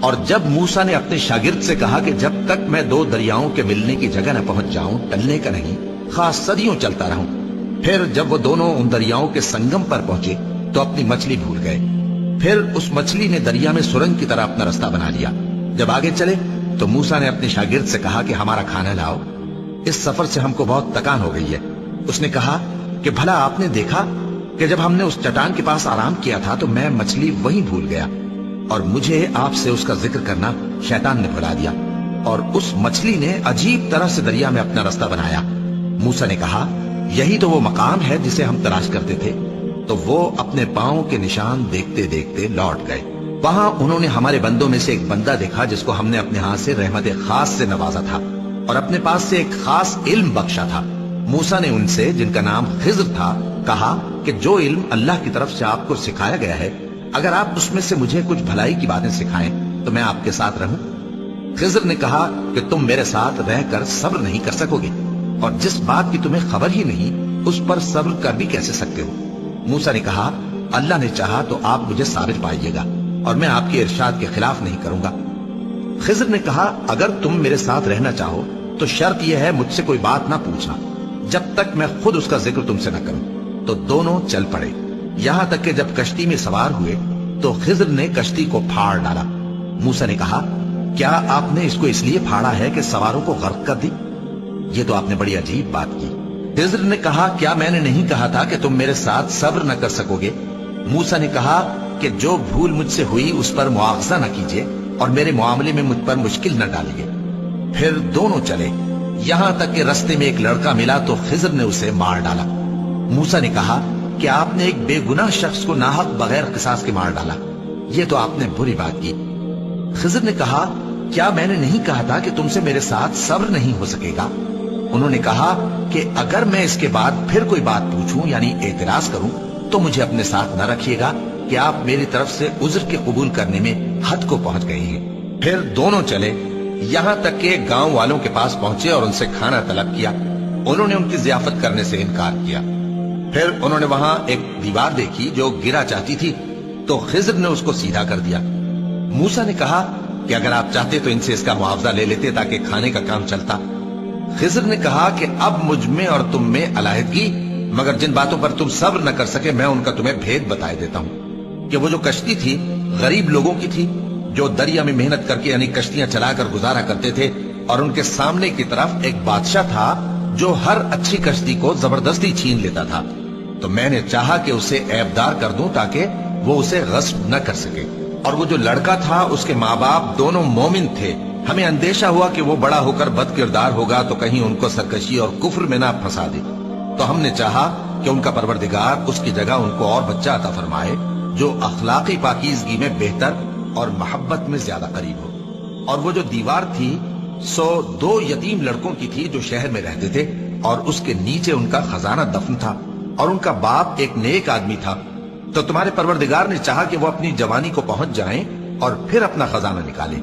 اور جب موسیٰ نے اپنے شاگرد سے کہا کہ جب تک میں دو دریاؤں کے ملنے کی جگہ نہ پہنچ جاؤں ٹلنے کا نہیں، خاص صدیوں چلتا رہوں۔ پھر جب وہ دونوں ان دریاؤں کے سنگم پر پہنچے تو اپنی مچھلی بھول گئے۔ پھر اس مچھلی نے دریا میں سرنگ کی طرح اپنا رستہ بنا لیا۔ جب آگے چلے تو موسیٰ نے اپنے شاگرد سے کہا کہ ہمارا کھانا لاؤ، اس سفر سے ہم کو بہت تکان ہو گئی ہے۔ اس نے کہا کہ بھلا آپ نے دیکھا کہ جب ہم نے اس چٹان کے پاس آرام کیا تھا تو میں مچھلی وہیں بھول گیا، اور مجھے آپ سے اس کا ذکر کرنا شیطان نے بھلا دیا، اور اس مچھلی نے عجیب طرح سے دریا میں اپنا رستہ بنایا۔ موسیٰ نے کہا یہی تو وہ مقام ہے جسے ہم تلاش کرتے تھے۔ تو وہ اپنے پاؤں کے نشان دیکھتے دیکھتے لوٹ گئے۔ وہاں انہوں نے ہمارے بندوں میں سے ایک بندہ دیکھا جس کو ہم نے اپنے ہاتھ سے رحمت خاص سے نوازا تھا اور اپنے پاس سے ایک خاص علم بخشا تھا۔ موسیٰ نے ان سے جن کا نام خضر تھا کہا کہ جو علم اللہ کی طرف سے آپ کو سکھایا گیا ہے، اگر آپ اس میں سے مجھے کچھ بھلائی کی باتیں سکھائیں تو میں آپ کے ساتھ رہوں۔ خضر نے کہا کہ تم میرے ساتھ رہ کر صبر نہیں کر سکو گے، اور جس بات کی تمہیں خبر ہی نہیں اس پر صبر کر بھی کیسے سکتے ہو؟ موسیٰ نے کہا اللہ نے چاہا تو آپ مجھے ثابت پائیے گا، اور میں آپ کے ارشاد کے خلاف نہیں کروں گا۔ خضر نے کہا اگر تم میرے ساتھ رہنا چاہو تو شرط یہ ہے مجھ سے کوئی بات نہ پوچھنا جب تک میں خود اس کا ذکر تم سے نہ کروں۔ تو دونوں چل پڑے، یہاں تک کہ جب کشتی میں سوار ہوئے تو خضر نے کشتی کو پھاڑ ڈالا۔ موسیٰ نے کہا کیا آپ نے اس کو اس لیے پھاڑا ہے کہ سواروں کو غرق کر دی؟ یہ تو آپ نے بڑی عجیب بات کی۔ خضر نے کہا کیا میں نے نہیں کہا تھا کہ تم میرے ساتھ صبر نہ کر سکو گے؟ موسیٰ نے کہا کہ جو بھول مجھ سے ہوئی اس پر مواخذہ نہ کیجیے اور میرے معاملے میں مجھ پر مشکل نہ ڈالیے۔ پھر دونوں چلے، یہاں تک کہ رستے میں ایک لڑکا ملا تو خضر نے اسے مار ڈالا۔ موسیٰ نے کہا کہ آپ نے ایک بے گناہ شخص کو ناحق بغیر قصاص کے مار ڈالا، یہ تو آپ نے بری بات کی۔ خضر نے کہا کیا میں نے نہیں کہا تھا کہ تم سے میرے ساتھ صبر نہیں ہو سکے گا؟ انہوں نے کہا کہ اگر میں اس کے بعد پھر کوئی بات پوچھوں یعنی اعتراض کروں تو مجھے اپنے ساتھ نہ رکھیے گا کہ آپ میری طرف سے عذر کے قبول کرنے میں حد کو پہنچ گئے ہیں۔ پھر دونوں چلے، یہاں تک کہ گاؤں والوں کے پاس پہنچے اور ان سے کھانا طلب کیا۔ انہوں نے ان کی ضیافت کرنے سے انکار کیا۔ پھر انہوں نے وہاں ایک دیوار دیکھی جو گرا چاہتی تھی تو خضر نے اس کو سیدھا کر دیا۔ موسیٰ نے کہا کہ اگر آپ چاہتے تو ان سے اس کا معاوضہ لے لیتے تاکہ کھانے کا کام چلتا۔ خضر نے کہا کہ اب مجھ میں اور تم میں علیحدگی، مگر جن باتوں پر تم صبر نہ کر سکے میں ان کا تمہیں بھید بتائے دیتا ہوں کہ وہ جو کشتی تھی غریب لوگوں کی تھی جو دریا میں محنت کر کے یعنی کشتیاں چلا کر گزارا کرتے تھے، اور ان کے سامنے کی طرف ایک بادشاہ تھا جو ہر اچھی کشتی کو زبردستی چھین لیتا تھا۔ تو میں نے چاہا کہ اسے عیبدار کر دوں تاکہ وہ اسے غصب نہ کر سکے، اور وہ جو لڑکا تھا اس کے ماں باپ دونوں مومن تھے۔ ہمیں اندیشہ ہوا کہ وہ بڑا ہو کر بد کردار ہوگا تو کہیں ان کو سرکشی اور کفر میں نہ پھنسا دے، تو ہم نے چاہا کہ ان کا پروردگار اس کی جگہ ان کو اور بچہ عطا فرمائے جو اخلاقی پاکیزگی میں بہتر اور محبت میں زیادہ قریب ہو۔ اور وہ جو دیوار تھی سو 2 یتیم لڑکوں کی تھی جو شہر میں رہتے تھے، اور اس کے نیچے ان کا خزانہ دفن تھا، اور ان کا باپ ایک نیک آدمی تھا۔ تو تمہارے پروردگار نے چاہا کہ وہ اپنی جوانی کو پہنچ جائیں اور پھر اپنا خزانہ نکالیں۔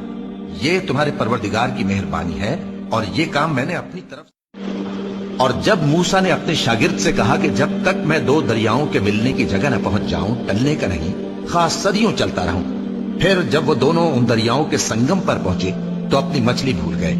یہ تمہارے پروردگار کی مہربانی ہے، اور یہ کام میں نے اپنی طرف۔ اور جب موسیٰ نے اپنے شاگرد سے کہا کہ جب تک میں 2 دریاؤں کے ملنے کی جگہ نہ پہنچ جاؤں ٹلنے کا نہیں، خاص صدیوں چلتا رہوں۔ پھر جب وہ دونوں ان دریاؤں کے سنگم پر پہنچے تو اپنی مچھلی بھول گئے۔